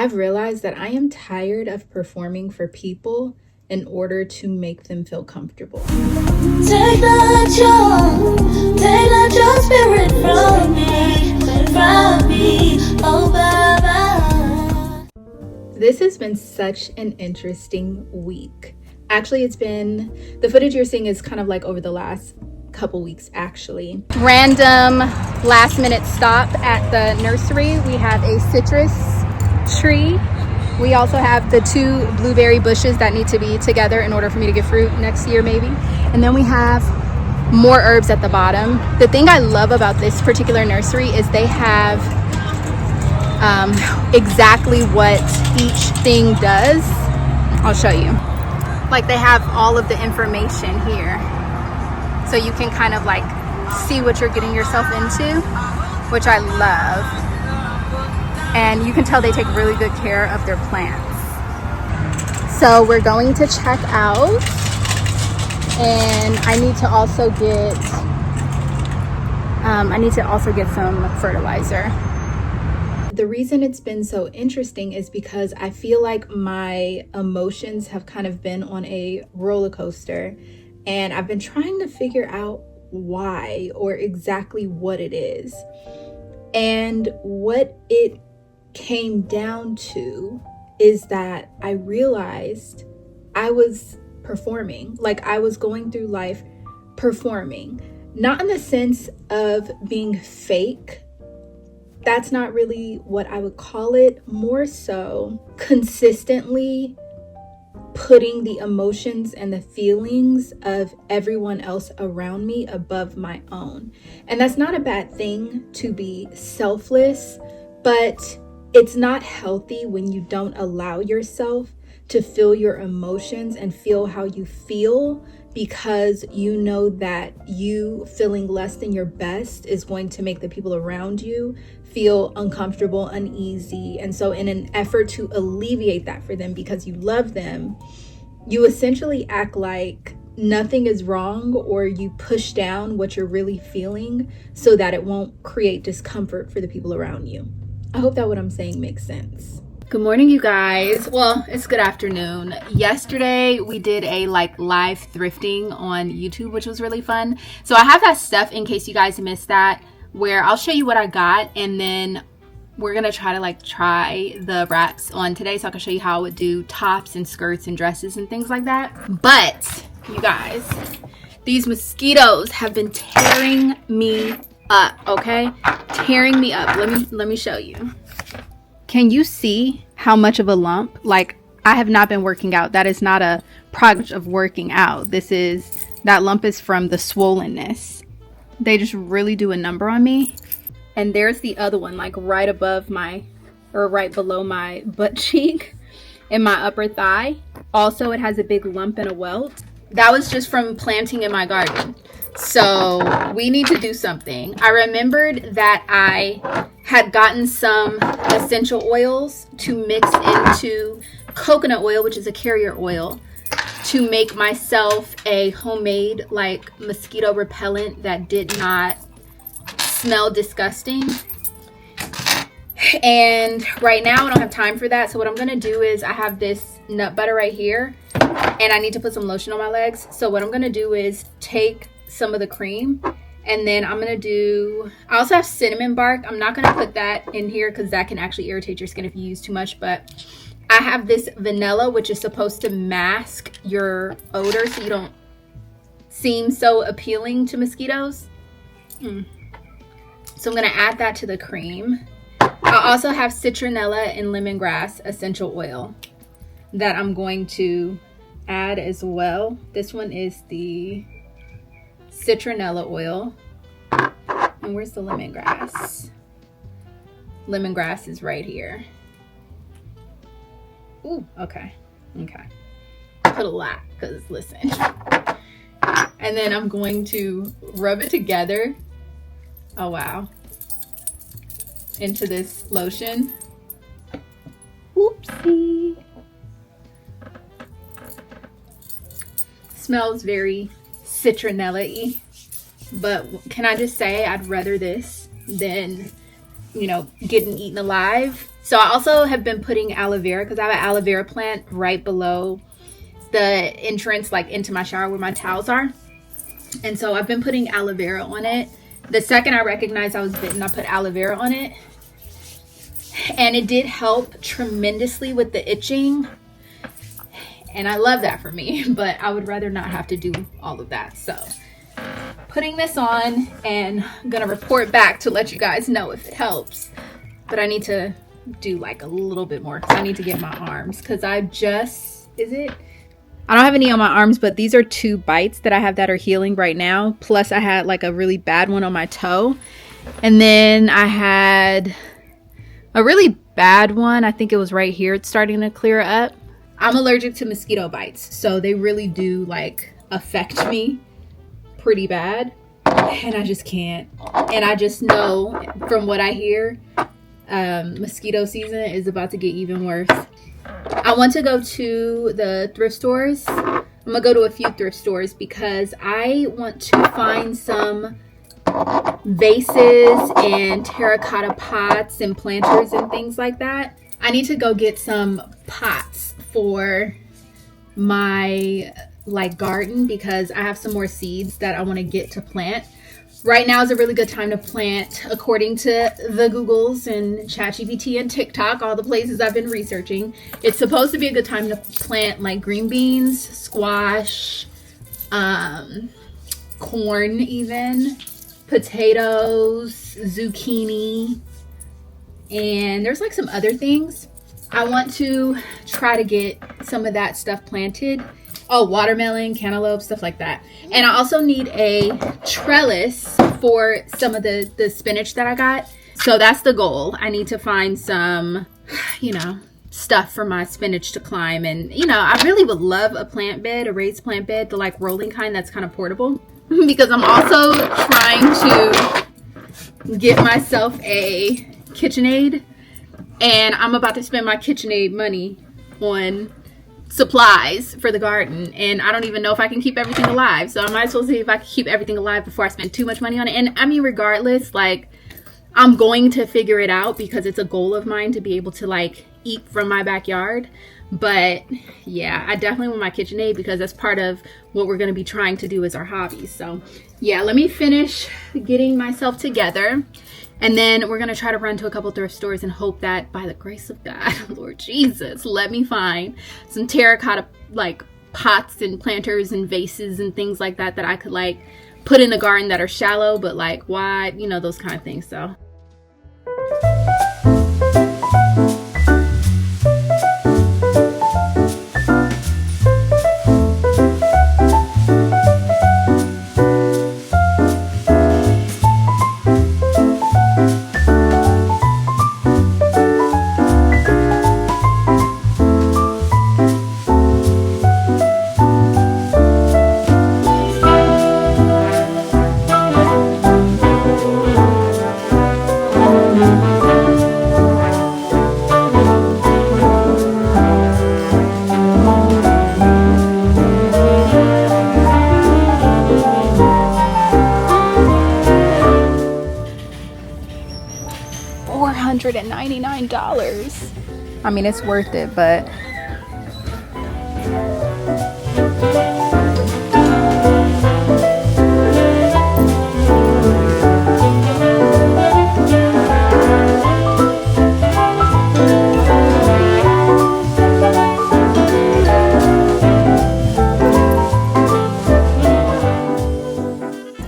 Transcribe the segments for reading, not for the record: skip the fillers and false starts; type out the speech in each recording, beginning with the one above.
I've realized that I am tired of performing for people in order to make them feel comfortable. Take not your spirit from me, oh Baba. This has been such an interesting week. Actually, the footage you're seeing is kind of like over the last couple weeks actually. Random last minute stop at the nursery. We have a citrus tree. We also have the 2 blueberry bushes that need to be together in order for me to get fruit next year maybe. And then we have more herbs at the bottom. The thing I love about this particular nursery is they have exactly what each thing does. I'll show you. Like they have all of the information here. So you can kind of like see what you're getting yourself into, which I love. And you can tell they take really good care of their plants. So we're going to check out, and I need to also get some fertilizer. The reason it's been so interesting is because I feel like my emotions have kind of been on a roller coaster, and I've been trying to figure out why or exactly what it is. And what it came down to is that I realized I was performing. Like I was going through life performing, not in the sense of being fake. That's not really what I would call it. More so consistently putting the emotions and the feelings of everyone else around me above my own. And that's not a bad thing to be selfless, but it's not healthy when you don't allow yourself to feel your emotions and feel how you feel, because you know that you feeling less than your best is going to make the people around you feel uncomfortable, uneasy. And so in an effort to alleviate that for them because you love them, you essentially act like nothing is wrong, or you push down what you're really feeling so that it won't create discomfort for the people around you. I hope that what I'm saying makes sense. Good morning, you guys. Well, it's good afternoon. Yesterday we did a live thrifting on YouTube, which was really fun. So I have that stuff in case you guys missed that, where I'll show you what I got, and then we're gonna try the wraps on today so I can show you how I would do tops and skirts and dresses and things like that. But you guys, these mosquitoes have been tearing me up, okay? Tearing me up. Let me show you. Can you see how much of a lump? Like, I have not been working out. That is not a product of working out. That lump is from the swollenness. They just really do a number on me. And there's the other one, like right below my butt cheek and my upper thigh. Also, it has a big lump and a welt. That was just from planting in my garden. So we need to do something. I remembered that I had gotten some essential oils to mix into coconut oil, which is a carrier oil, to make myself a homemade like mosquito repellent that did not smell disgusting. And right now I don't have time for that. So what I'm going to do is I have this nut butter right here, and I need to put some lotion on my legs. So what I'm going to do is take some of the cream, and then I also have cinnamon bark. I'm not going to put that in here because that can actually irritate your skin if you use too much, but I have this vanilla, which is supposed to mask your odor so you don't seem so appealing to mosquitoes. So I'm going to add that to the cream. I also have citronella and lemongrass essential oil that I'm going to add as well. This one is the citronella oil. And where's the lemongrass? Lemongrass is right here. Ooh, okay. Put a lot, because listen. And then I'm going to rub it together. Oh, wow. Into this lotion. Whoopsie. Smells very citronella-y. But can I just say I'd rather this than you know, getting eaten alive. So I also have been putting aloe vera, because I have an aloe vera plant right below the entrance, like into my shower where my towels are. And so I've been putting aloe vera on it. The second I recognized I was bitten, I put aloe vera on it. And it did help tremendously with the itching. And I love that for me, but I would rather not have to do all of that. So putting this on, and I'm gonna report back to let you guys know if it helps. But I need to do like a little bit more, because I need to get my arms, because I don't have any on my arms, but these are 2 bites that I have that are healing right now. Plus I had like a really bad one on my toe. And then I had a really bad one. I think it was right here. It's starting to clear up. I'm allergic to mosquito bites, so they really do like affect me pretty bad. And I just can't. And I just know from what I hear, mosquito season is about to get even worse. I want to go to the thrift stores. I'm gonna go to a few thrift stores because I want to find some vases and terracotta pots and planters and things like that. I need to go get some pots for my like garden, because I have some more seeds that I want to get to plant. Right now is a really good time to plant, according to the Googles and ChatGPT and TikTok, all the places I've been researching. It's supposed to be a good time to plant like green beans, squash, corn even, potatoes, zucchini, and there's like some other things. I want to try to get some of that stuff planted. Oh, watermelon, cantaloupe, stuff like that. And I also need a trellis for some of the spinach that I got. So that's the goal. I need to find some, you know, stuff for my spinach to climb. And, you know, I really would love a plant bed, a raised plant bed, the like rolling kind that's kind of portable. Because I'm also trying to get myself a KitchenAid. And I'm about to spend my KitchenAid money on supplies for the garden, and I don't even know if I can keep everything alive, so I might as well see if I can keep everything alive before I spend too much money on it. And I mean, regardless, like, I'm going to figure it out, because it's a goal of mine to be able to like eat from my backyard. But yeah, I definitely want my KitchenAid, because that's part of what we're going to be trying to do as our hobbies. So yeah, let me finish getting myself together, and then we're going to try to run to a couple thrift stores and hope that by the grace of God, Lord Jesus, let me find some terracotta like pots and planters and vases and things like that that I could like put in the garden that are shallow but like wide, you know, those kind of things. So $499. I mean, it's worth it, but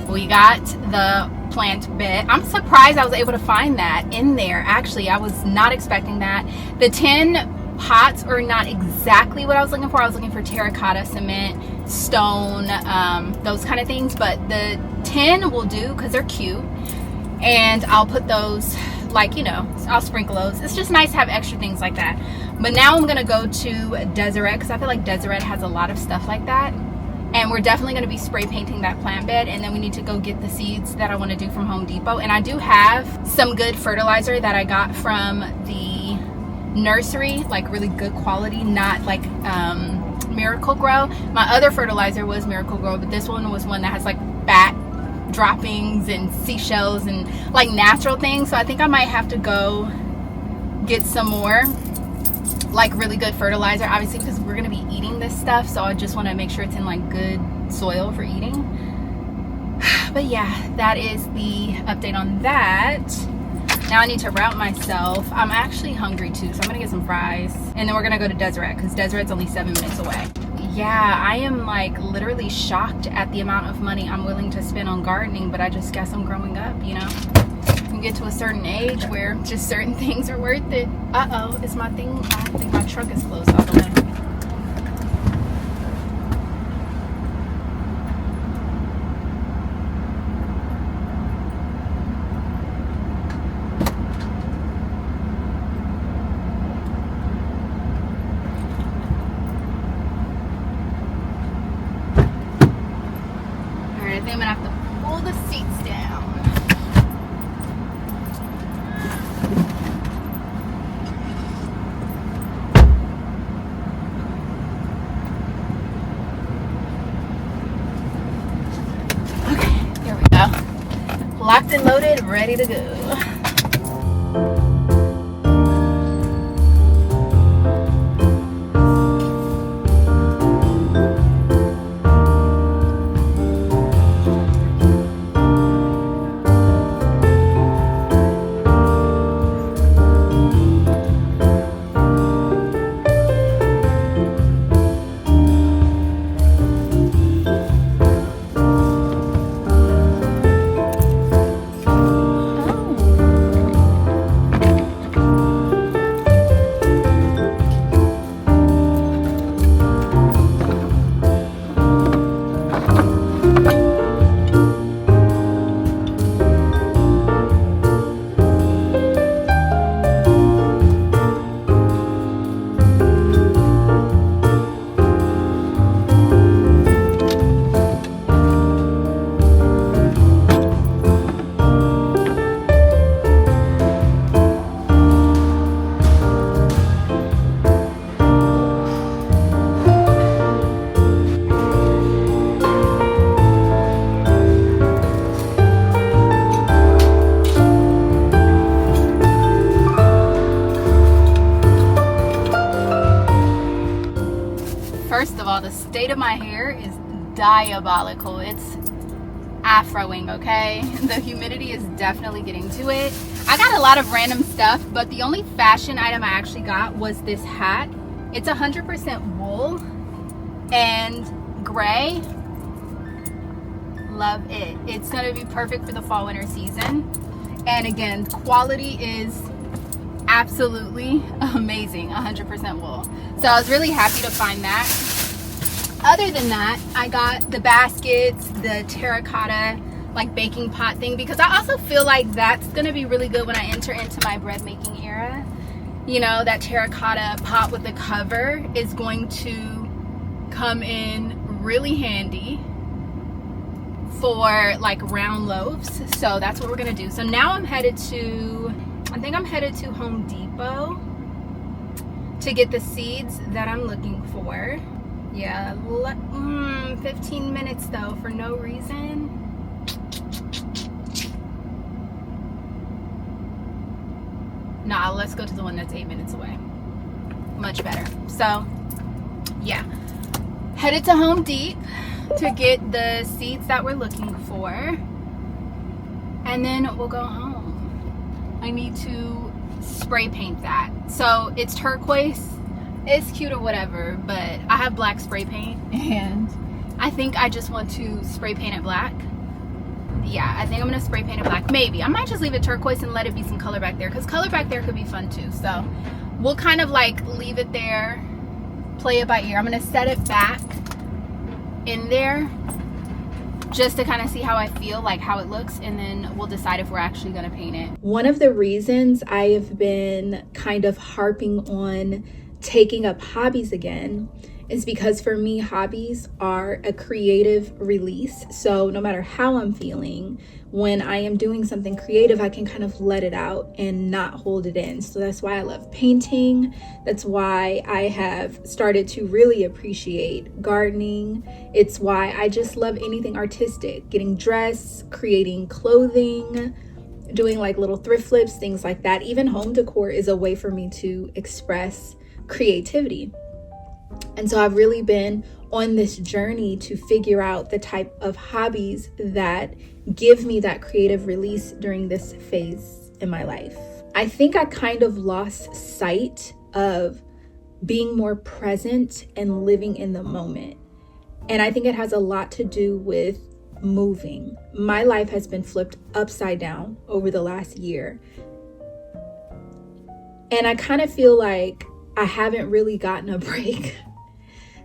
we got the plant bed. I'm surprised I was able to find that in there. Actually, I was not expecting that. The 10 pots are not exactly what I was looking for. I was looking for terracotta, cement, stone, those kind of things, but the 10 will do because they're cute. And I'll put those, like, you know, I'll sprinkle those. It's just nice to have extra things like that. But now I'm gonna go to Deseret, because I feel like Deseret has a lot of stuff like that. And we're definitely going to be spray painting that plant bed, and then we need to go get the seeds that I want to do from Home Depot. And I do have some good fertilizer that I got from the nursery, like really good quality, not like Miracle Grow. My other fertilizer was Miracle Grow, but this one was one that has like bat droppings and seashells and like natural things. So I think I might have to go get some more like really good fertilizer, obviously, because we're gonna be eating this stuff. So I just want to make sure it's in like good soil for eating. But yeah, that is the update on that. Now I need to route myself. I'm actually hungry too, so I'm gonna get some fries, and then we're gonna go to Deseret because Deseret's only 7 minutes away. Yeah, I am like literally shocked at the amount of money I'm willing to spend on gardening, but I just guess I'm growing up, you know? You get to a certain age where just certain things are worth it. Uh-oh, is my thing, I think my truck is closed all the way. I think I'm gonna have to pull the seats down. Okay, here we go. Locked and loaded, ready to go. First of all, the state of my hair is diabolical. It's afroing, okay? The humidity is definitely getting to it. I got a lot of random stuff, but the only fashion item I actually got was this hat. It's 100% wool and gray. Love it. It's gonna be perfect for the fall winter season. And again, quality is absolutely amazing. 100% wool. So I was really happy to find that. Other than that, I got the baskets, the terracotta like baking pot thing, because I also feel like that's gonna be really good when I enter into my bread making era. You know, that terracotta pot with the cover is going to come in really handy for like round loaves. So that's what we're gonna do. So now I'm headed to, I think I'm headed to Home Depot to get the seeds that I'm looking for. Yeah, 15 minutes though for no reason. Nah, let's go to the one that's 8 minutes away. Much better. So yeah, headed to Home Depot to get the seeds that we're looking for, and then we'll go home. I need to spray paint that. So it's turquoise. It's cute or whatever, but I have black spray paint and I think I just want to spray paint it black. Yeah, I think I'm gonna spray paint it black. Maybe I might just leave it turquoise and let it be some color back there, because color back there could be fun too. So we'll kind of like leave it there, play it by ear. I'm gonna set it back in there just to kind of see how I feel, like how it looks, and then we'll decide if we're actually gonna paint it. One of the reasons I have been kind of harping on taking up hobbies again is because for me, hobbies are a creative release. So no matter how I'm feeling, when I am doing something creative, I can kind of let it out and not hold it in. So that's why I love painting. That's why I have started to really appreciate gardening. It's why I just love anything artistic, getting dressed, creating clothing, doing like little thrift flips, things like that. Even home decor is a way for me to express creativity. And so I've really been on this journey to figure out the type of hobbies that give me that creative release during this phase in my life. I think I kind of lost sight of being more present and living in the moment. And I think it has a lot to do with moving. My life has been flipped upside down over the last year. And I kind of feel like I haven't really gotten a break.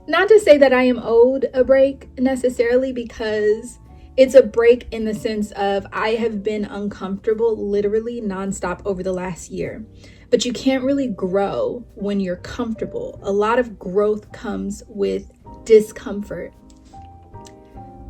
Not to say that I am owed a break necessarily, because it's a break in the sense of I have been uncomfortable literally nonstop over the last year. But you can't really grow when you're comfortable. A lot of growth comes with discomfort.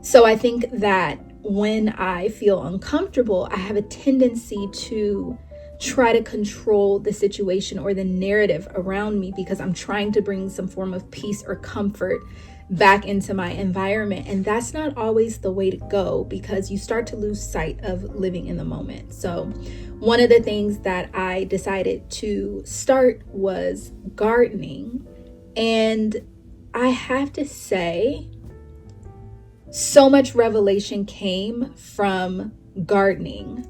So I think that when I feel uncomfortable, I have a tendency to try to control the situation or the narrative around me, because I'm trying to bring some form of peace or comfort back into my environment. And that's not always the way to go, because you start to lose sight of living in the moment. So one of the things that I decided to start was gardening. And I have to say, so much revelation came from gardening.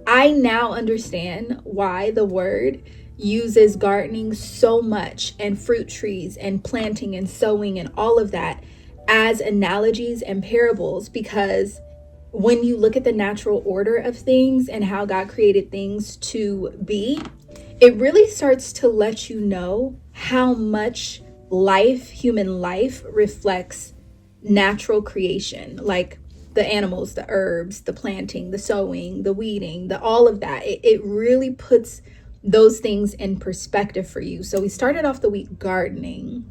I now understand why the word uses gardening so much, and fruit trees and planting and sowing and all of that as analogies and parables, because when you look at the natural order of things and how God created things to be, it really starts to let you know how much life, human life, reflects natural creation, like the animals, the herbs, the planting, the sowing, the weeding, the all of that. It really puts those things in perspective for you. So we started off the week gardening.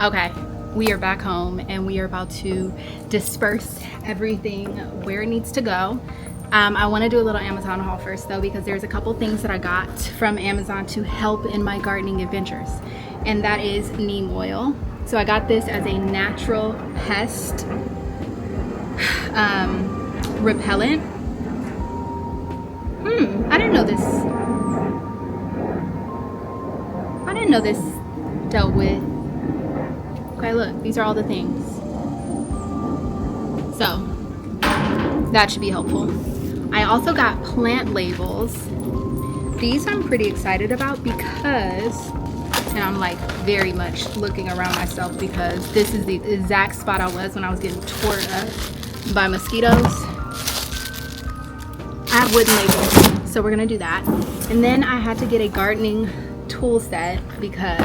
Okay, we are back home and we are about to disperse everything where it needs to go. I want to do a little Amazon haul first though, because there's a couple things that I got from Amazon to help in my gardening adventures, and that is neem oil. So I got this as a natural pest repellent. I didn't know this. I didn't know this dealt with. Okay, look, these are all the things. So that should be helpful. I also got plant labels. These I'm pretty excited about because, and I'm like very much looking around myself, because this is the exact spot I was when I was getting torn up by mosquitoes. I have wooden labels, so we're gonna do that. And then I had to get a gardening tool set, because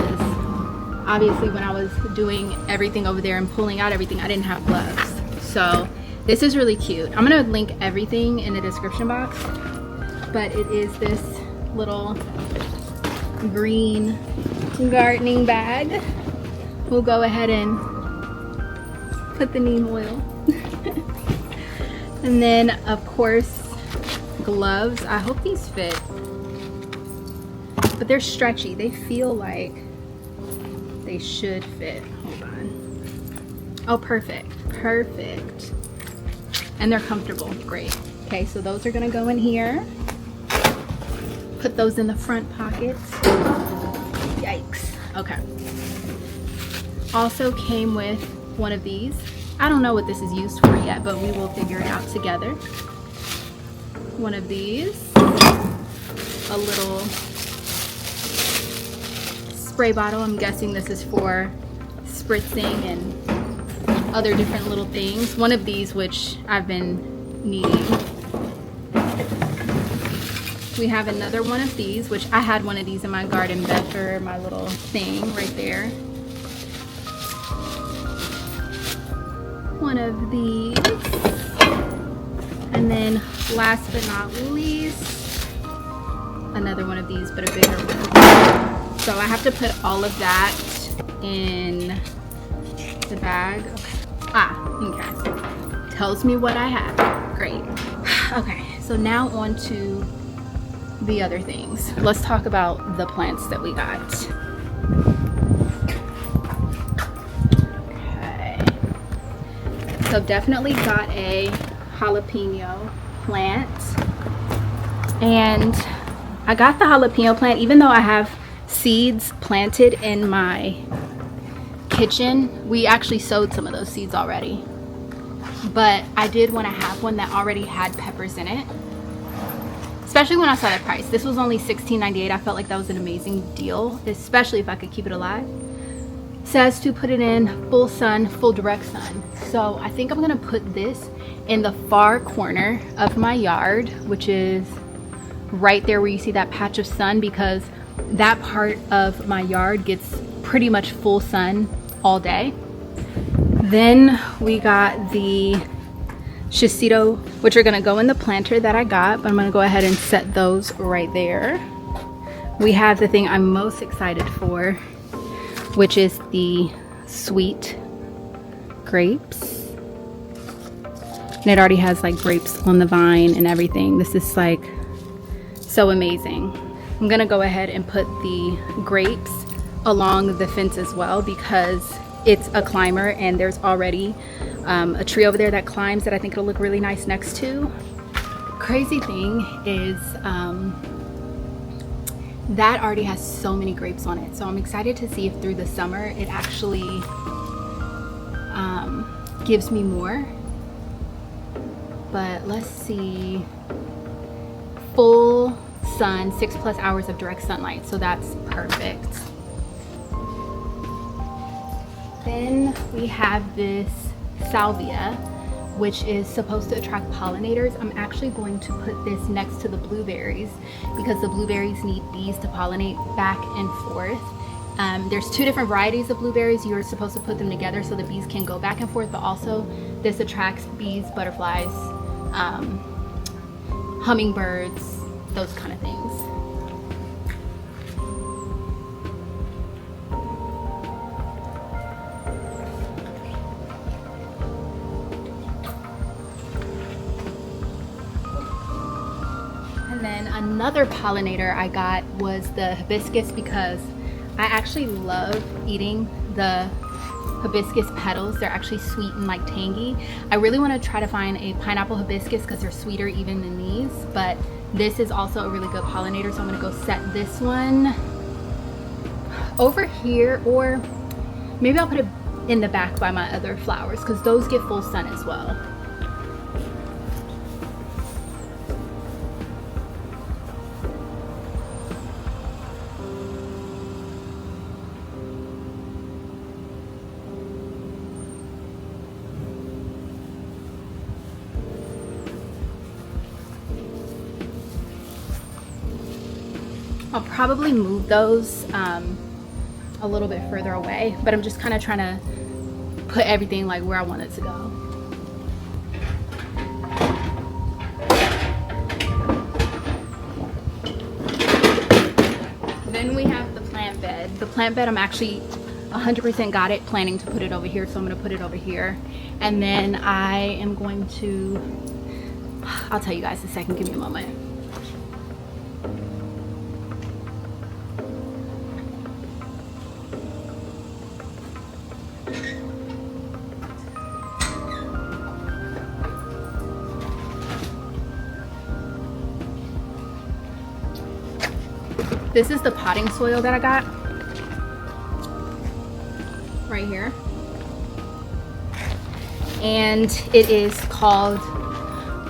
obviously when I was doing everything over there and pulling out everything, I didn't have gloves. So this is really cute. I'm gonna link everything in the description box, but it is this little green gardening bag. We'll go ahead and put the neem oil. And then of course gloves. I hope these fit, but they're stretchy. They feel like they should fit. Hold on. Oh, perfect, perfect. And they're comfortable. Great. Okay, so those are gonna go in here. Put those in the front pockets. Yikes. Okay. Also came with one of these. I don't know what this is used for yet, but we will figure it out together. One of these. A little spray bottle. I'm guessing this is for spritzing and other different little things. One of these, which I've been needing. We have another one of these, which I had one of these in my garden bed for my little thing right there. One of these. And then last but not least, another one of these, but a bigger one. So I have to put all of that in the bag. Okay. Okay. Tells me what I have. Great. Okay, so now on to the other things. Let's talk about the plants that we got. Okay. So definitely got a jalapeno plant. And I got the jalapeno plant even though I have seeds planted in my kitchen. We actually sowed some of those seeds already. But I did want to have one that already had peppers in it. Especially when I saw the price. This was only $16.98. I felt like that was an amazing deal, especially if I could keep it alive. It says to put it in full sun, full direct sun. So I think I'm gonna put this in the far corner of my yard, which is right there where you see that patch of sun, because that part of my yard gets pretty much full sun all day. Then we got the Shishito, which are gonna go in the planter that I got, but I'm gonna go ahead and set those right there. We have the thing I'm most excited for, which is the sweet grapes. And it already has like grapes on the vine and everything. This is like so amazing. I'm gonna go ahead and put the grapes along the fence as well because it's a climber and there's already a tree over there that climbs that I think it'll look really nice next to. Crazy thing is that already has so many grapes on it, so I'm excited to see if through the summer it actually gives me more. But let's see, full sun, 6+ hours of direct sunlight, so that's perfect. Then we have this salvia, which is supposed to attract pollinators. I'm actually going to put this next to the blueberries because the blueberries need bees to pollinate back and forth. There's 2 different varieties of blueberries. You're supposed to put them together so the bees can go back and forth, but also this attracts bees, butterflies, hummingbirds, those kind of things. And then another pollinator I got was the hibiscus because I actually love eating the hibiscus petals. They're actually sweet and like tangy. I really want to try to find a pineapple hibiscus because they're sweeter even than these, but this is also a really good pollinator, so I'm going to go set this one over here, or maybe I'll put it in the back by my other flowers because those get full sun as well. I'll probably move those a little bit further away, but I'm just kind of trying to put everything like where I want it to go. then we have the plant bed. The plant bed, I'm actually 100% got it, planning to put it over here, so I'm gonna put it over here. And then I am going to, I'll tell you guys in a second, give me a moment. This is the potting soil that I got right here. And it is called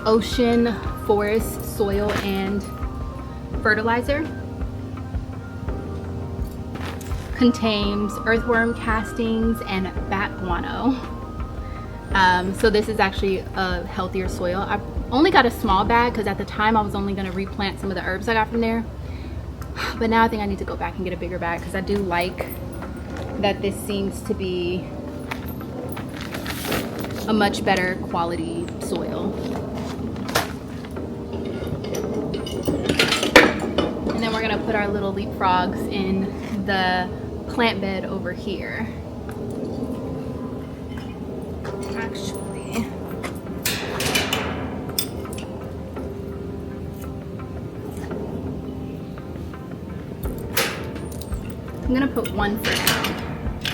Ocean Forest Soil and Fertilizer. Contains earthworm castings and bat guano. So this is actually a healthier soil. I only got a small bag because at the time I was only going to replant some of the herbs I got from there. But now I think I need to go back and get a bigger bag because I do like that this seems to be a much better quality soil. And then we're gonna put our little leapfrogs in the plant bed over here. Actually, I'm gonna put one for now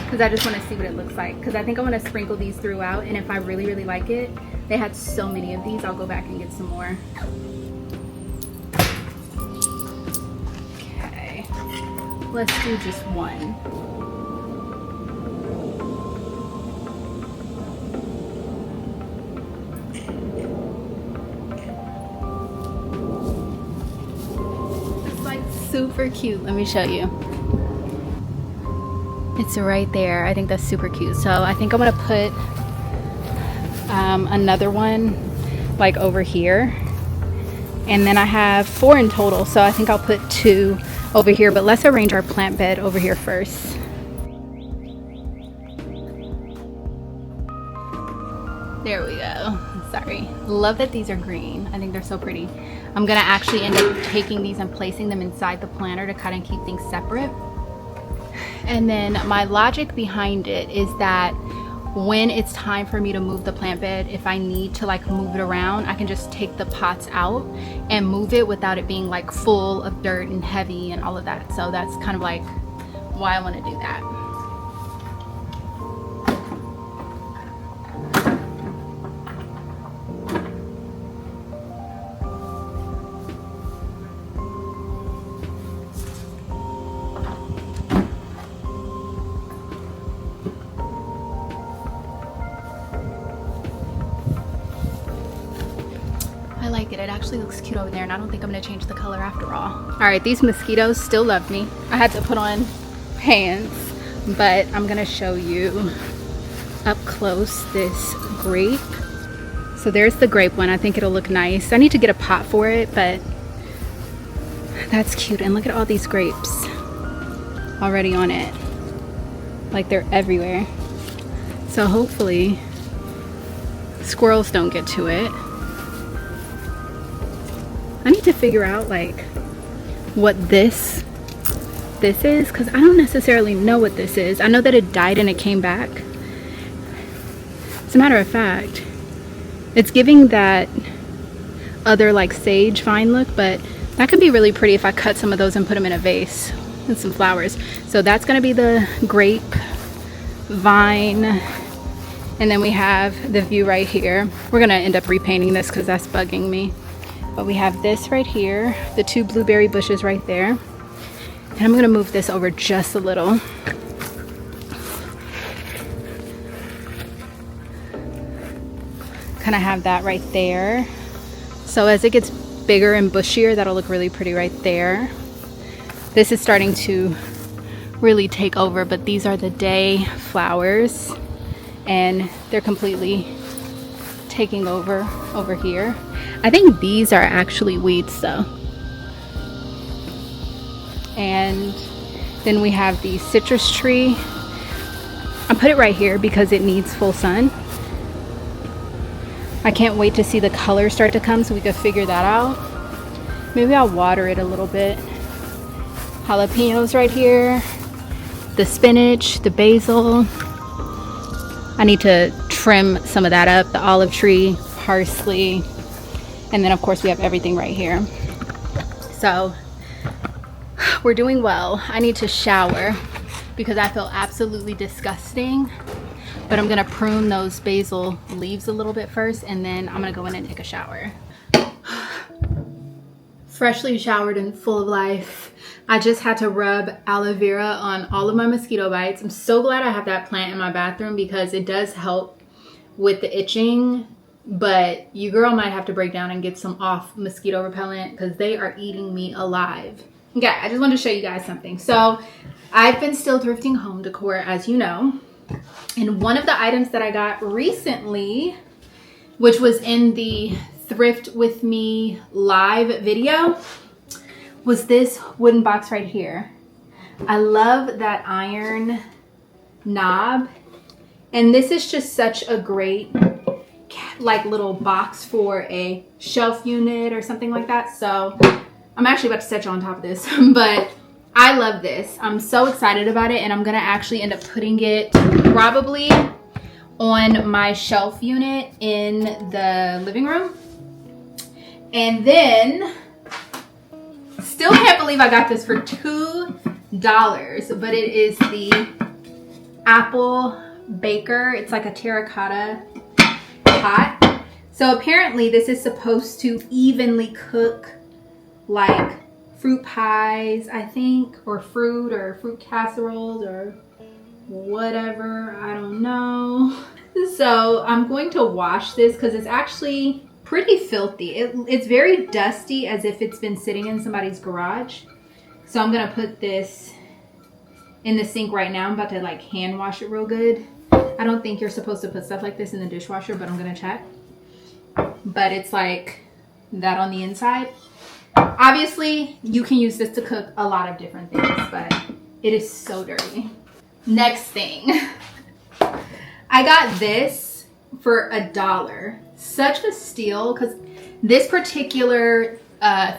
because I just want to see what it looks like, because I think I want to sprinkle these throughout, and if I really like it, they had so many of these, I'll go back and get some more. Okay, let's do just one. It's like super cute. Let me show you. It's right there. I think that's super cute. So I think I'm gonna put another one like over here, and then I have 4 in total, so I think I'll put 2 over here. But let's arrange our plant bed over here first. There we go. Sorry. Love that these are green. I think they're so pretty. I'm gonna actually end up taking these and placing them inside the planter to kind of keep things separate. And then my logic behind it is that when it's time for me to move the plant bed, if I need to like move it around, I can just take the pots out and move it without it being like full of dirt and heavy and all of that. So that's kind of like why I want to do that. I like it. It actually looks cute over there, and I don't think I'm going to change the color after all. All right, these mosquitoes still love me. I had to put on pants, but I'm going to show you up close this grape. So there's the grape one. I think it'll look nice. I need to get a pot for it, but that's cute. And look at all these grapes already on it. Like they're everywhere. So hopefully squirrels don't get to it. I need to figure out like what this is, because I don't necessarily know what this is. I know that it died and it came back. As a matter of fact, it's giving that other like sage vine look, but that could be really pretty if I cut some of those and put them in a vase and some flowers. So that's going to be the grape vine, and then we have the view right here. We're going to end up repainting this because that's bugging me. But we have this right here, the 2 blueberry bushes right there. And I'm gonna move this over just a little. Kind of have that right there. So as it gets bigger and bushier, that'll look really pretty right there. This is starting to really take over, but these are the day flowers, and they're completely taking over here. I think these are actually weeds though. And then we have the citrus tree. I put it right here because it needs full sun. I can't wait to see the color start to come so we can figure that out. Maybe I'll water it a little bit jalapenos right here, the spinach, the basil. I need to trim some of that up, the olive tree, parsley, and then of course we have everything right here. So we're doing well. I need to shower because I feel absolutely disgusting, but I'm gonna prune those basil leaves a little bit first, and then I'm gonna go in and take a shower. Freshly showered and full of life. I just had to rub aloe vera on all of my mosquito bites. I'm so glad I have that plant in my bathroom because it does help with the itching, but you girl might have to break down and get some off mosquito repellent because they are eating me alive. Okay, I just wanted to show you guys something. So I've been still thrifting home decor, as you know, and one of the items that I got recently, which was in the Thrift with Me live video, was this wooden box right here. I love that iron knob, and this is just such a great like little box for a shelf unit or something like that. So I'm actually about to set you on top of this, but I love this. I'm so excited about it, and I'm gonna actually end up putting it probably on my shelf unit in the living room. And then, still can't believe I got this for $2, but it is the apple baker. It's like a terracotta pot. So apparently this is supposed to evenly cook like fruit pies, I think, or fruit casseroles or whatever, I don't know. So I'm going to wash this because it's actually pretty filthy. It's very dusty, as if it's been sitting in somebody's garage. So I'm gonna put this in the sink right now. I'm about to like hand wash it real good. I don't think you're supposed to put stuff like this in the dishwasher, but I'm gonna check. But it's like that on the inside. Obviously, you can use this to cook a lot of different things, but it is so dirty. Next thing, I got this for $1. Such a steal, because this particular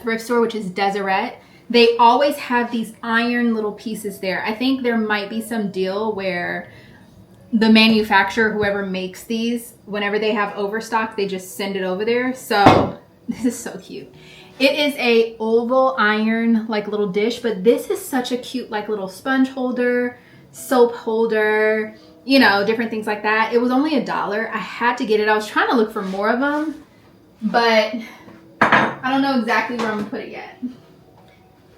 thrift store, which is Deseret, they always have these iron little pieces there. I think there might be some deal where the manufacturer, whoever makes these, whenever they have overstock, they just send it over there. So this is so cute. It is a oval iron like little dish, but this is such a cute like little sponge holder, soap holder, you know, different things like that. It was only $1. I had to get it. I was trying to look for more of them, but I don't know exactly where I'm gonna put it yet.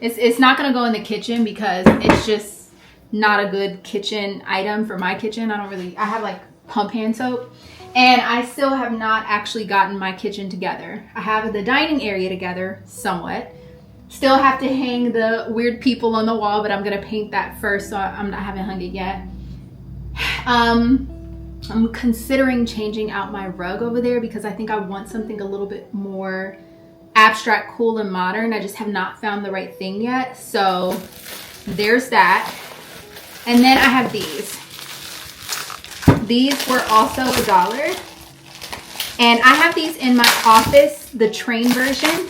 It's not gonna go in the kitchen because it's just not a good kitchen item for my kitchen. I have like pump hand soap, and I still have not actually gotten my kitchen together. I have the dining area together somewhat. Still have to hang the weird people on the wall, but I'm gonna paint that first, so I haven't hung it yet. I'm considering changing out my rug over there because I think I want something a little bit more abstract, cool, and modern. I just have not found the right thing yet. So there's that. And then I have these. These were also $1. And I have these in my office, the train version.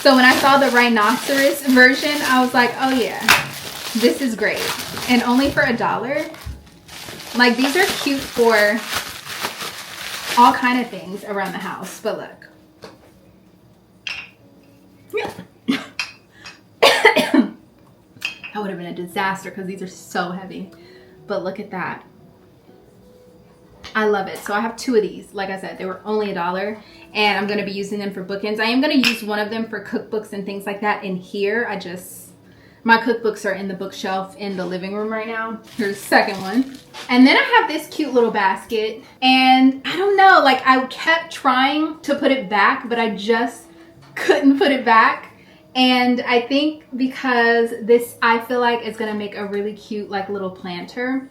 So when I saw the rhinoceros version, I was like, oh yeah, this is great. And only for $1. Like, these are cute for all kind of things around the house. But look. That would have been a disaster because these are so heavy. But look at that. I love it. So I have 2 of these. Like I said, they were only $1, and I'm going to be using them for bookends. I am going to use one of them for cookbooks and things like that in here. My cookbooks are in the bookshelf in the living room right now. Here's the second one. And then I have this cute little basket, and I don't know, like I kept trying to put it back, but I just couldn't put it back. And I think because this, I feel like it's gonna make a really cute like little planter.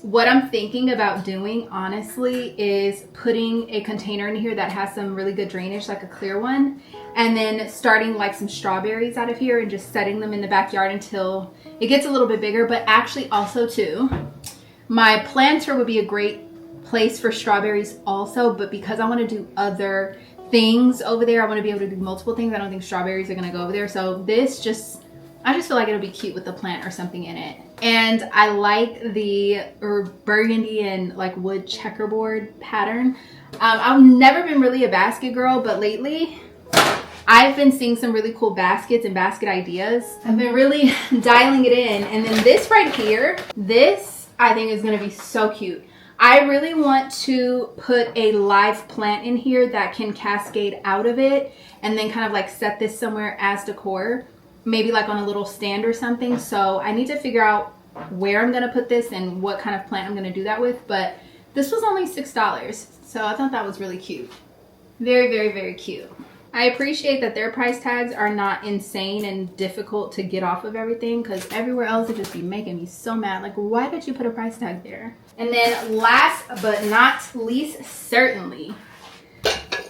What I'm thinking about doing, honestly, is putting a container in here that has some really good drainage, like a clear one, and then starting like some strawberries out of here and just setting them in the backyard until it gets a little bit bigger. But actually also too, my planter would be a great place for strawberries also, but because I want to do other things over there, I want to be able to do multiple things. I don't think strawberries are going to go over there. So this just I just feel like it'll be cute with the plant or something in it. And I like the burgundy and like wood checkerboard pattern. I've never been really a basket girl, but lately I've been seeing some really cool baskets and basket ideas. I've been really dialing it in. And then this right here, this I think is gonna be so cute. I really want to put a live plant in here that can cascade out of it and then kind of like set this somewhere as decor, maybe like on a little stand or something. So I need to figure out where I'm gonna put this and what kind of plant I'm gonna do that with. But this was only $6, so I thought that was really cute. Very, very, very cute. I appreciate that their price tags are not insane and difficult to get off of everything, because everywhere else it just be making me so mad. Like, why did you put a price tag there? And then last but not least, certainly,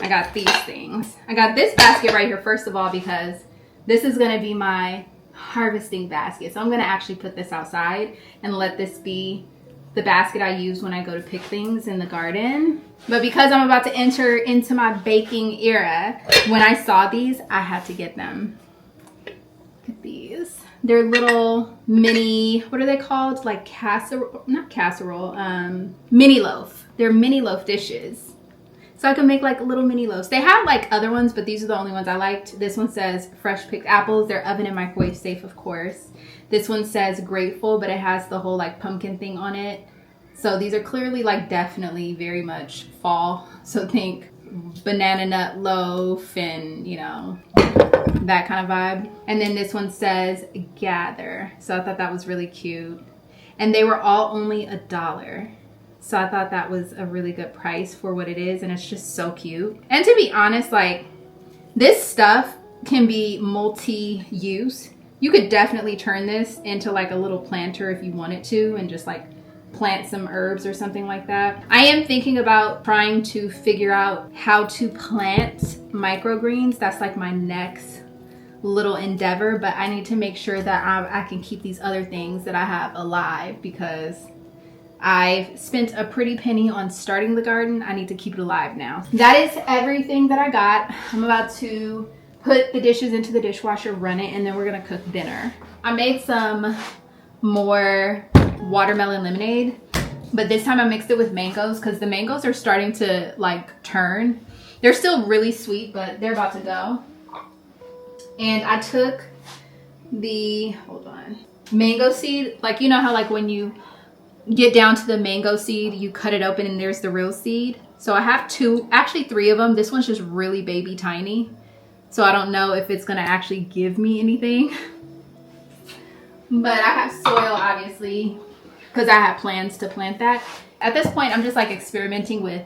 I got these things. I got this basket right here, first of all, because this is gonna be my harvesting basket. So I'm gonna actually put this outside and let this be the basket I use when I go to pick things in the garden. But because I'm about to enter into my baking era, when I saw these, I had to get them. Look at these. They're little mini, what are they called? Like casserole, not casserole, mini loaf. They're mini loaf dishes. So I can make like little mini loaves. They have like other ones, but these are the only ones I liked. This one says fresh picked apples. They're oven and microwave safe, of course. This one says grateful, but it has the whole like pumpkin thing on it. So these are clearly like definitely very much fall. So think banana nut loaf and, you know, that kind of vibe. And then this one says gather. So I thought that was really cute. And they were all only $1. So I thought that was a really good price for what it is. And it's just so cute. And to be honest, like this stuff can be multi-use. You could definitely turn this into like a little planter if you wanted to, and just like plant some herbs or something like that. I am thinking about trying to figure out how to plant microgreens. That's like my next little endeavor, but I need to make sure that I can keep these other things that I have alive, because I've spent a pretty penny on starting the garden. I need to keep it alive now. That is everything that I got. I'm about to put the dishes into the dishwasher, run it, and then we're gonna cook dinner. I made some more watermelon lemonade, but this time I mixed it with mangoes because the mangoes are starting to like turn. They're still really sweet, but they're about to go. And I took the, hold on, mango seed. Like, you know how like when you get down to the mango seed, you cut it open and there's the real seed. So I have two, actually 3 of them. This one's just really baby tiny. So I don't know if it's gonna actually give me anything. But I have soil, obviously, because I have plans to plant that. At this point, I'm just like experimenting with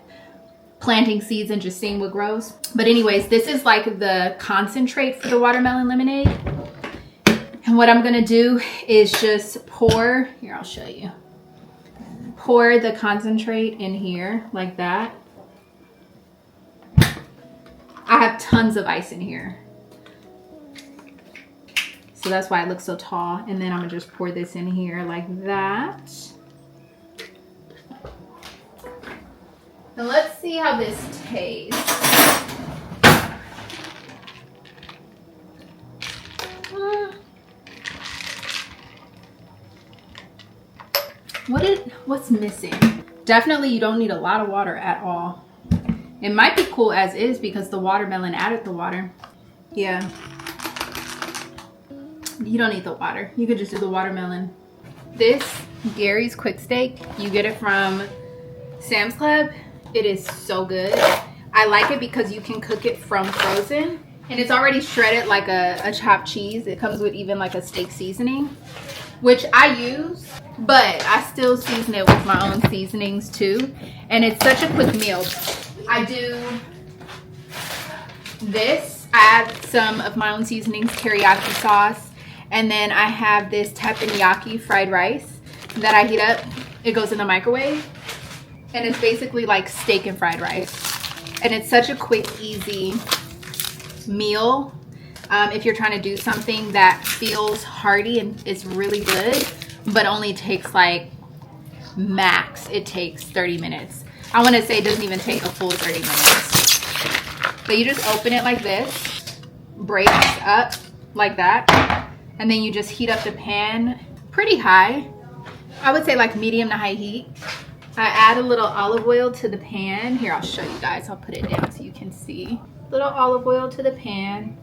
planting seeds and just seeing what grows. But anyways, this is like the concentrate for the watermelon lemonade. And what I'm gonna do is just pour, here, I'll show you. Pour the concentrate in here like that. I have tons of ice in here. So that's why it looks so tall. And then I'm gonna just pour this in here like that. And let's see how this tastes. What's missing? Definitely you don't need a lot of water at all. It might be cool as is because the watermelon added the water. Yeah. You don't need the water. You could just do the watermelon. This Gary's Quick Steak, you get it from Sam's Club. It is so good. I like it because you can cook it from frozen. And it's already shredded like a chopped cheese. It comes with even like a steak seasoning, which I use, but I still season it with my own seasonings too. And it's such a quick meal. I do this. I add some of my own seasonings, teriyaki sauce. And then I have this teppanyaki fried rice that I heat up. It goes in the microwave. And it's basically like steak and fried rice. And it's such a quick, easy meal. If you're trying to do something that feels hearty and is really good, but only takes like max, it takes 30 minutes. I want to say it doesn't even take a full 30 minutes. But you just open it like this, breaks up like that. And then you just heat up the pan pretty high. I would say like medium to high heat. I add a little olive oil to the pan. Here, I'll show you guys. I'll put it down so you can see. Little olive oil to the pan.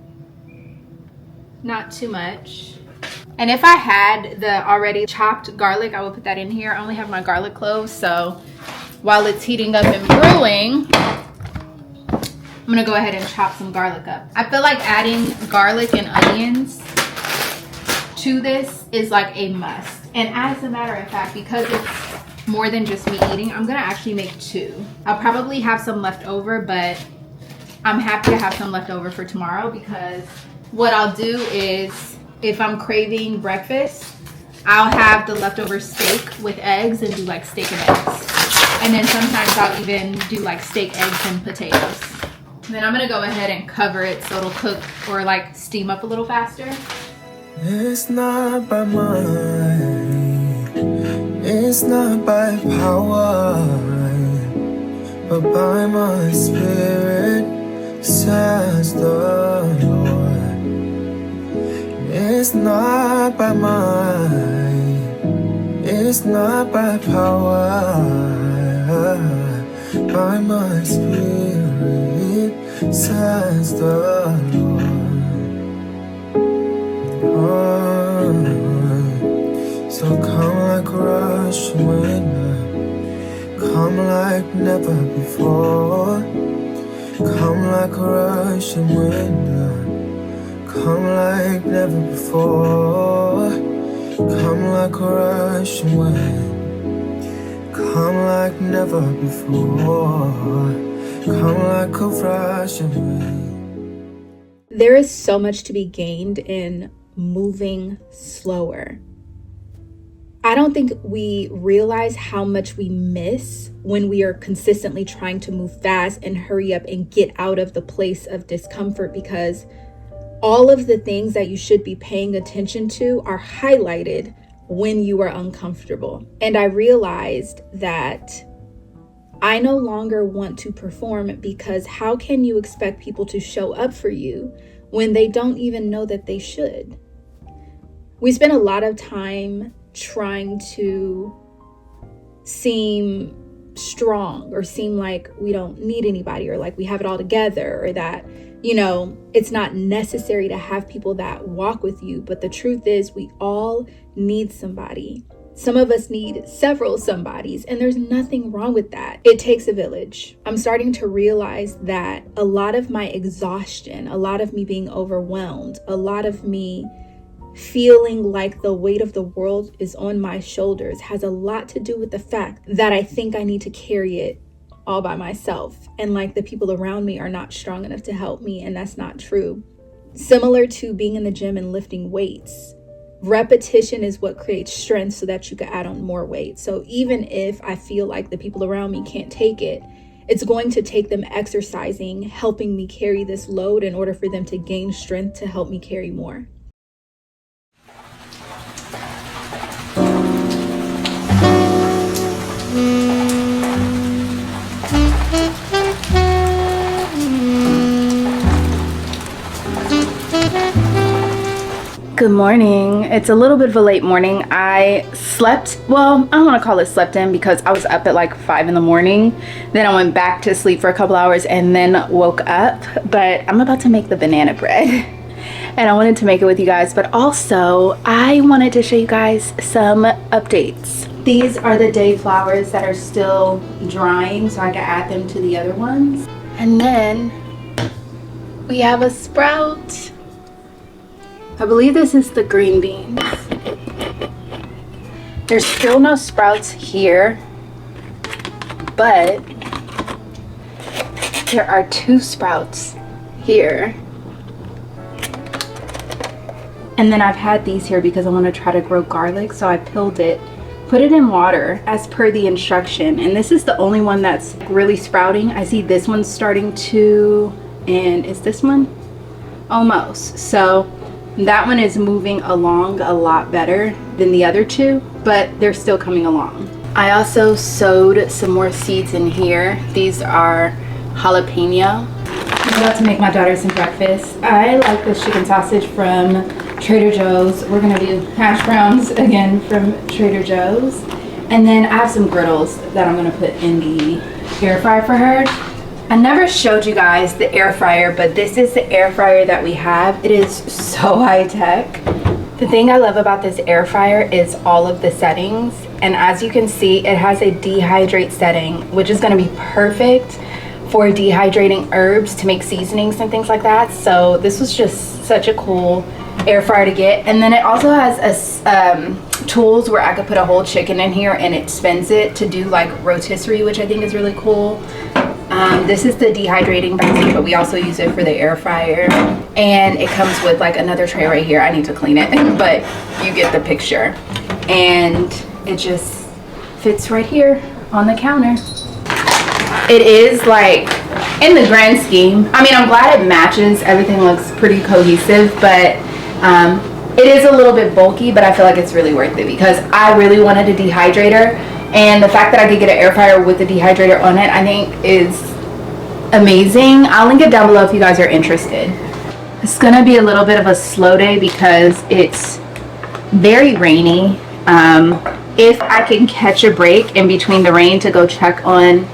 Not too much. And if I had the already chopped garlic, I would put that in here. I only have my garlic cloves, so while it's heating up and brewing, I'm gonna go ahead and chop some garlic up. I feel like adding garlic and onions to this is like a must. And as a matter of fact, because it's more than just me eating, I'm gonna actually make 2. I'll probably have some left over, but I'm happy to have some left over for tomorrow, because what I'll do is, if I'm craving breakfast, I'll have the leftover steak with eggs and do like steak and eggs. And then sometimes I'll even do like steak, eggs, and potatoes. And then I'm gonna go ahead and cover it so it'll cook or like steam up a little faster. It's not by might, it's not by power, but by my spirit, says the Lord. It's not by might, it's not by power, by my spirit, says the Lord. So come like a rushing wind, come like never before. Come like a rushing wind, come like never before. Come like a rushing wind, come like never before. Come like a rushing wind. There is so much to be gained in moving slower. I don't think we realize how much we miss when we are consistently trying to move fast and hurry up and get out of the place of discomfort, because all of the things that you should be paying attention to are highlighted when you are uncomfortable. And I realized that I no longer want to perform, because how can you expect people to show up for you when they don't even know that they should? We spend a lot of time trying to seem strong or seem like we don't need anybody, or like we have it all together, or that, you know, it's not necessary to have people that walk with you. But the truth is, we all need somebody. Some of us need several somebodies, and there's nothing wrong with that. It takes a village. I'm starting to realize that a lot of my exhaustion, a lot of me being overwhelmed, a lot of me feeling like the weight of the world is on my shoulders has a lot to do with the fact that I think I need to carry it all by myself, and like the people around me are not strong enough to help me, and that's not true. Similar to being in the gym and lifting weights, repetition is what creates strength so that you can add on more weight. So even if I feel like the people around me can't take it, it's going to take them exercising, helping me carry this load in order for them to gain strength to help me carry more. Good morning. It's a little bit of a late morning. I slept, well, I don't want to call it slept in, because I was up at like 5 in the morning. Then I went back to sleep for a couple hours and then woke up. But I'm about to make the banana bread and I wanted to make it with you guys. But also I wanted to show you guys some updates. These are the day flowers that are still drying, so I can add them to the other ones. And then we have a sprout. I believe this is the green beans. There's still no sprouts here, but there are 2 sprouts here. And then I've had these here because I want to try to grow garlic, so I peeled it, put it in water as per the instruction, and this is the only one that's really sprouting. I see this one's starting to, and is this one? Almost. So that one is moving along a lot better than the other 2, but they're still coming along. I also sowed some more seeds in here. These are jalapeno. I'm about to make my daughter some breakfast. I like this chicken sausage from Trader Joe's. We're gonna do hash browns again from Trader Joe's. And then I have some griddles that I'm gonna put in the air fryer for her. I never showed you guys the air fryer, but this is the air fryer that we have. It is so high tech. The thing I love about this air fryer is all of the settings. And as you can see, it has a dehydrate setting, which is gonna be perfect for dehydrating herbs to make seasonings and things like that. So this was just such a cool air fryer to get. And then it also has a tools where I could put a whole chicken in here and it spins it to do like rotisserie, which I think is really cool. This is the dehydrating basket, but we also use it for the air fryer. And it comes with like another tray right here. I need to clean it, but you get the picture. And it just fits right here on the counter. It is like, in the grand scheme, I mean, I'm glad it matches. Everything looks pretty cohesive, but it is a little bit bulky, but I feel like it's really worth it because I really wanted a dehydrator. And the fact that I could get an air fryer with a dehydrator on it, I think is amazing. I'll link it down below if you guys are interested. It's gonna be a little bit of a slow day because it's very rainy. If I can catch a break in between the rain to go check on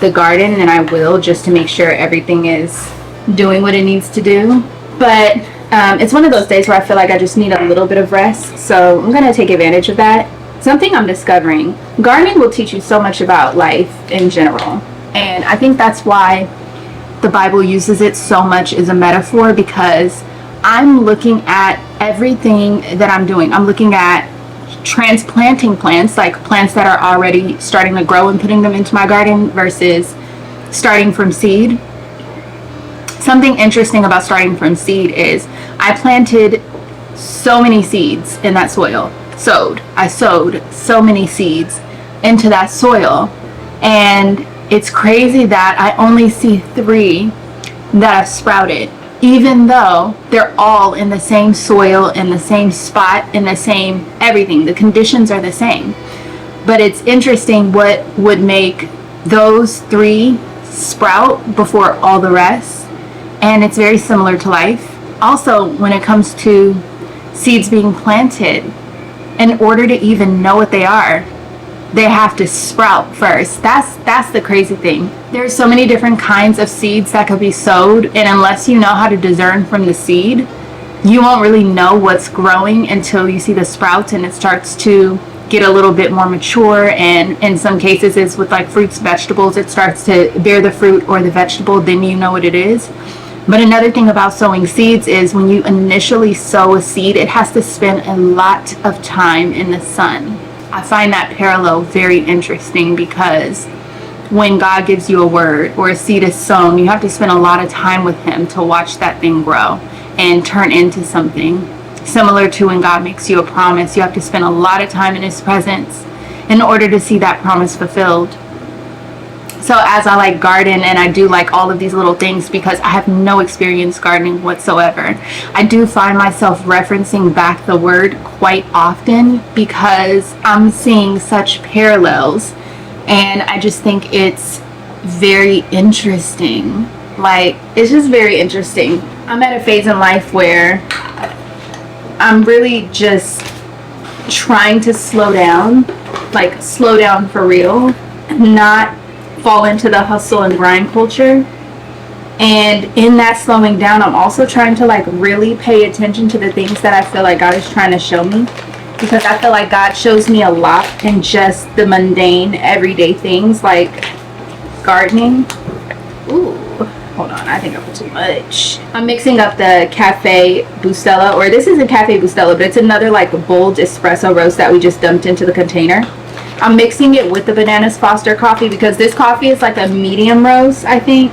the garden, then I will, just to make sure everything is doing what it needs to do. But it's one of those days where I feel like I just need a little bit of rest, so I'm gonna take advantage of that. Something I'm discovering, gardening will teach you so much about life in general, and I think that's why the Bible uses it so much as a metaphor, because I'm looking at everything that I'm doing. I'm looking at transplanting plants, like plants that are already starting to grow, and putting them into my garden versus starting from seed. Something interesting about starting from seed is I planted so many seeds in that soil. I sowed so many seeds into that soil, and it's crazy that I only see 3 that have sprouted, even though they're all in the same soil, in the same spot, in the same everything. The conditions are the same. But it's interesting what would make those 3 sprout before all the rest. And it's very similar to life. Also, when it comes to seeds being planted, in order to even know what they are, they have to sprout first. That's the crazy thing. There's so many different kinds of seeds that could be sowed, and unless you know how to discern from the seed, you won't really know what's growing until you see the sprouts and it starts to get a little bit more mature. And in some cases, it's with like fruits, vegetables, it starts to bear the fruit or the vegetable, then you know what it is. But another thing about sowing seeds is when you initially sow a seed, it has to spend a lot of time in the sun. I find that parallel very interesting, because when God gives you a word or a seed is sown, you have to spend a lot of time with him to watch that thing grow and turn into something. Similar to when God makes you a promise, you have to spend a lot of time in his presence in order to see that promise fulfilled. So as I like garden, and I do like all of these little things because I have no experience gardening whatsoever, I do find myself referencing back the word quite often because I'm seeing such parallels, and I just think it's very interesting. Like, it's just very interesting. I'm at a phase in life where I'm really just trying to slow down, like slow down for real, not fall into the hustle and grind culture. And in that slowing down, I'm also trying to like really pay attention to the things that I feel like God is trying to show me, because I feel like God shows me a lot in just the mundane everyday things like gardening. Ooh, hold on, I think I put too much. I'm mixing up the Cafe Bustelo, or this isn't Cafe Bustelo, but it's another like bold espresso roast that we just dumped into the container. I'm mixing it with the Bananas Foster coffee because this coffee is like a medium roast, I think.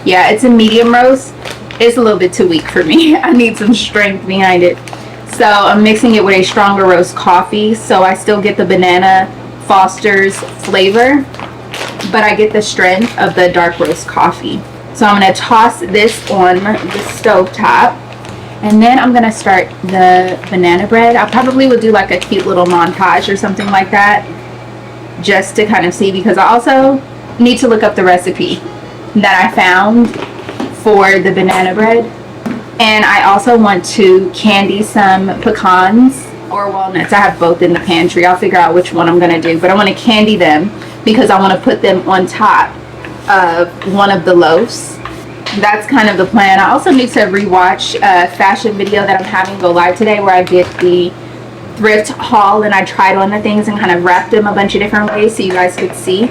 Yeah, it's a medium roast. It's a little bit too weak for me. I need some strength behind it. So I'm mixing it with a stronger roast coffee, so I still get the Banana Foster's flavor, but I get the strength of the dark roast coffee. So I'm going to toss this on the stove top. And then I'm going to start the banana bread. I probably would do like a cute little montage or something like that, just to kind of see, because I also need to look up the recipe that I found for the banana bread. And I also want to candy some pecans or walnuts. I have both in the pantry. I'll figure out which one I'm going to do. But I want to candy them because I want to put them on top of one of the loaves. That's kind of the plan. I also need to rewatch a fashion video that I'm having go live today where I did the thrift haul and I tried on the things and kind of wrapped them a bunch of different ways so you guys could see.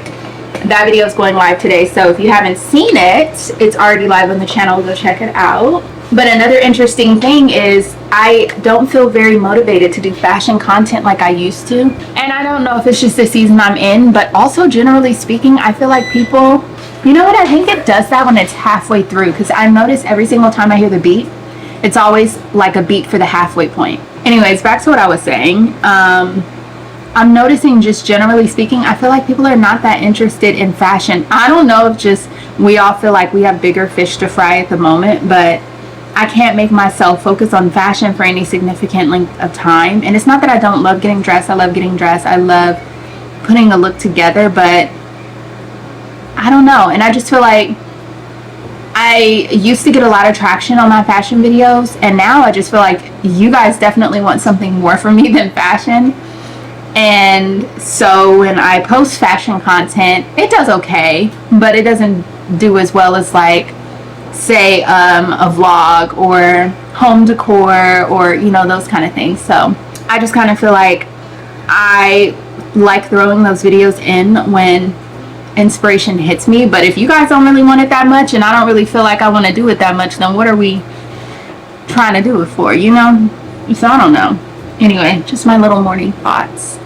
That video is going live today, so if you haven't seen it, it's already live on the channel. Go check it out. But another interesting thing is I don't feel very motivated to do fashion content like I used to. And I don't know if it's just the season I'm in, but also generally speaking, I feel like people, you know what, I think it does that when it's halfway through, because I notice every single time I hear the beat, it's always like a beat for the halfway point. Anyways, back to what I was saying. I'm noticing, just generally speaking, I feel like people are not that interested in fashion. I don't know if just we all feel like we have bigger fish to fry at the moment, but I can't make myself focus on fashion for any significant length of time. And it's not that I don't love getting dressed. I love getting dressed. I love putting a look together, but I don't know. And I just feel like I used to get a lot of traction on my fashion videos, and now I just feel like you guys definitely want something more from me than fashion. And so when I post fashion content, it does okay, but it doesn't do as well as, like, say a vlog or home decor or, you know, those kind of things. So I just kind of feel like I like throwing those videos in when inspiration hits me. But if you guys don't really want it that much and I don't really feel like I want to do it that much, then what are we trying to do it for, you know? So I don't know. Anyway, just my little morning thoughts.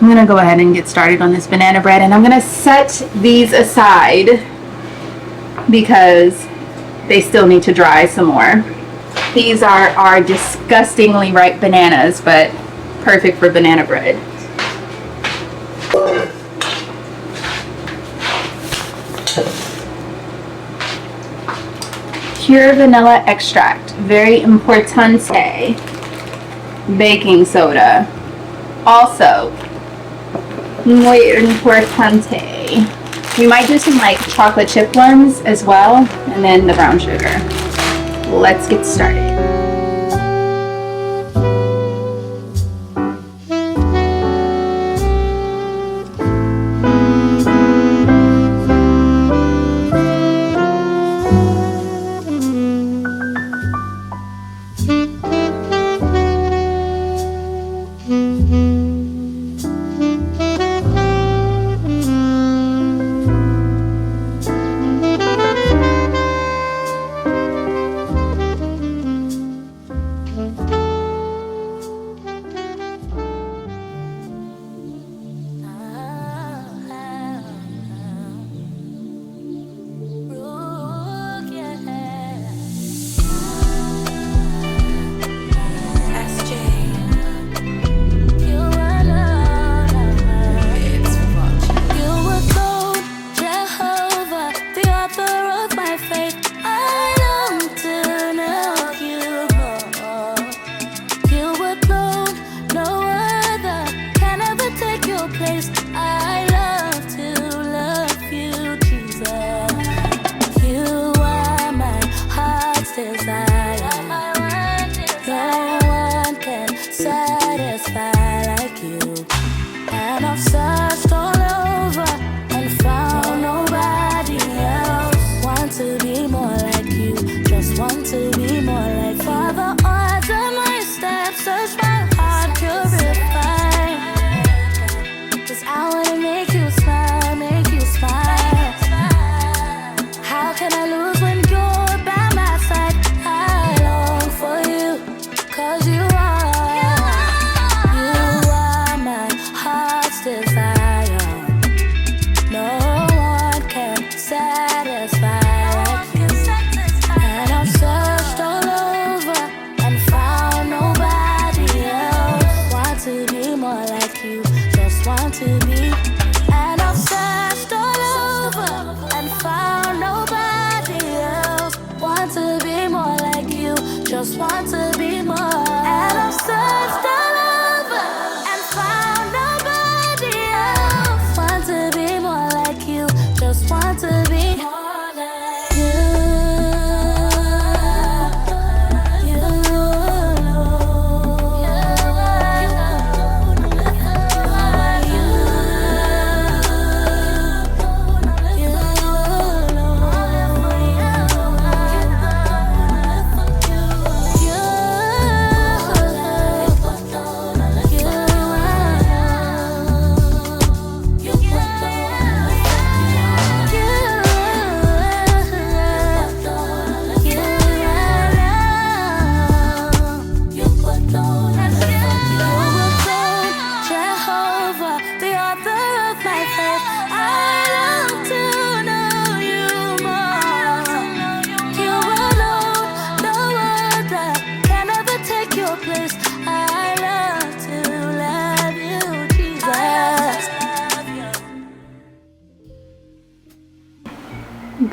I'm gonna go ahead and get started on this banana bread, and I'm gonna set these aside because they still need to dry some more. These are disgustingly ripe bananas, but perfect for banana bread. Pure vanilla extract, very importante. Baking soda, also muy importante. We might do some like chocolate chip ones as well, and then the brown sugar. Let's get started. You are my heart's desire.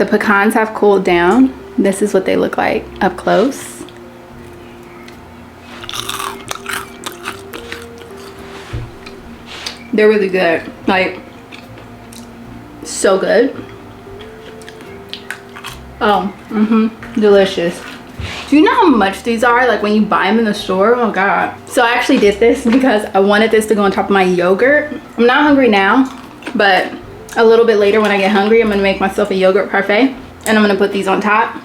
The pecans have cooled down. This is what they look like up close. They're really good, like so good. Oh, delicious. Do you know how much these are? Like when you buy them in the store, oh God. So I actually did this because I wanted this to go on top of my yogurt. I'm not hungry now, but a little bit later when I get hungry, I'm gonna make myself a yogurt parfait and I'm gonna put these on top.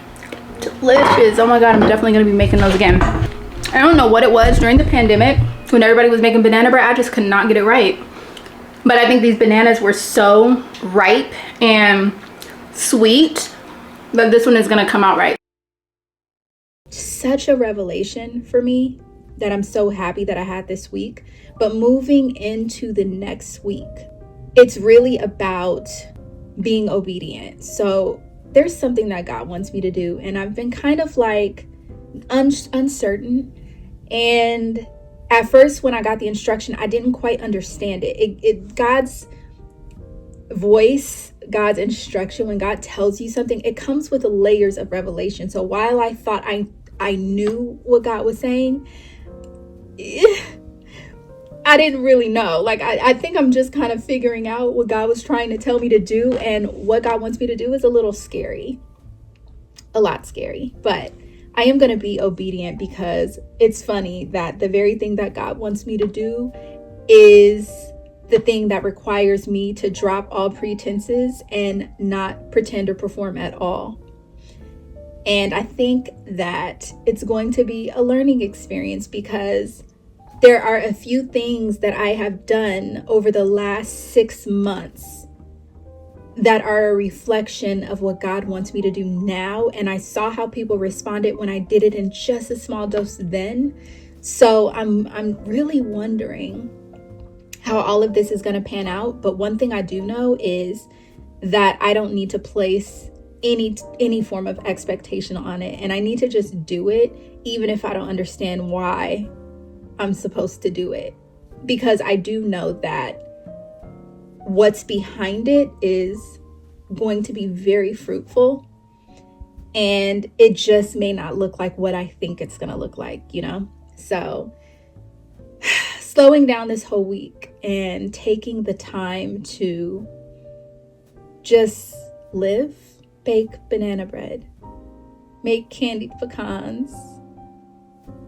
Delicious. Oh my God, I'm definitely gonna be making those again. I don't know what it was during the pandemic when everybody was making banana bread. I just could not get it right. But I think these bananas were so ripe and sweet that this one is gonna come out right. Such a revelation for me that I'm so happy that I had this week. But moving into the next week, it's really about being obedient. So there's something that God wants me to do, and I've been kind of like uncertain. And at first when I got the instruction, I didn't quite understand it. God's voice, God's instruction, when God tells you something, it comes with layers of revelation. So while I thought I knew what God was saying, I didn't really know. Like, I think I'm just kind of figuring out what God was trying to tell me to do, and what God wants me to do is a little scary, a lot scary, but I am going to be obedient, because it's funny that the very thing that God wants me to do is the thing that requires me to drop all pretenses and not pretend or perform at all. And I think that it's going to be a learning experience, because there are a few things that I have done over the last 6 months that are a reflection of what God wants me to do now. And I saw how people responded when I did it in just a small dose then. So I'm really wondering how all of this is going to pan out. But one thing I do know is that I don't need to place any form of expectation on it. And I need to just do it, even if I don't understand why I'm supposed to do it. Because I do know that what's behind it is going to be very fruitful, and it just may not look like what I think it's going to look like, you know? So slowing down this whole week and taking the time to just live, bake banana bread, make candied pecans,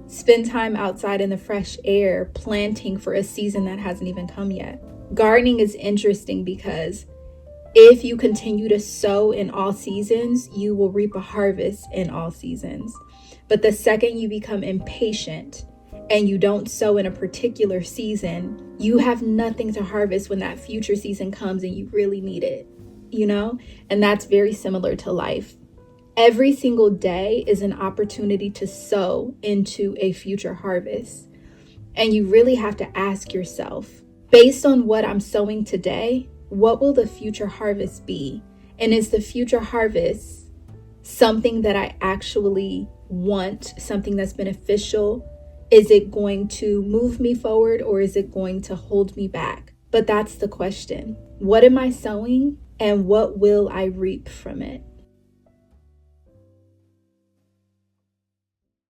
spend time outside in the fresh air, planting for a season that hasn't even come yet. Gardening is interesting because if you continue to sow in all seasons, you will reap a harvest in all seasons. But the second you become impatient and you don't sow in a particular season, you have nothing to harvest when that future season comes and you really need it, you know? And that's very similar to life. Every single day is an opportunity to sow into a future harvest. And you really have to ask yourself, based on what I'm sowing today, what will the future harvest be? And is the future harvest something that I actually want, something that's beneficial? Is it going to move me forward, or is it going to hold me back? But that's the question. What am I sowing, and what will I reap from it?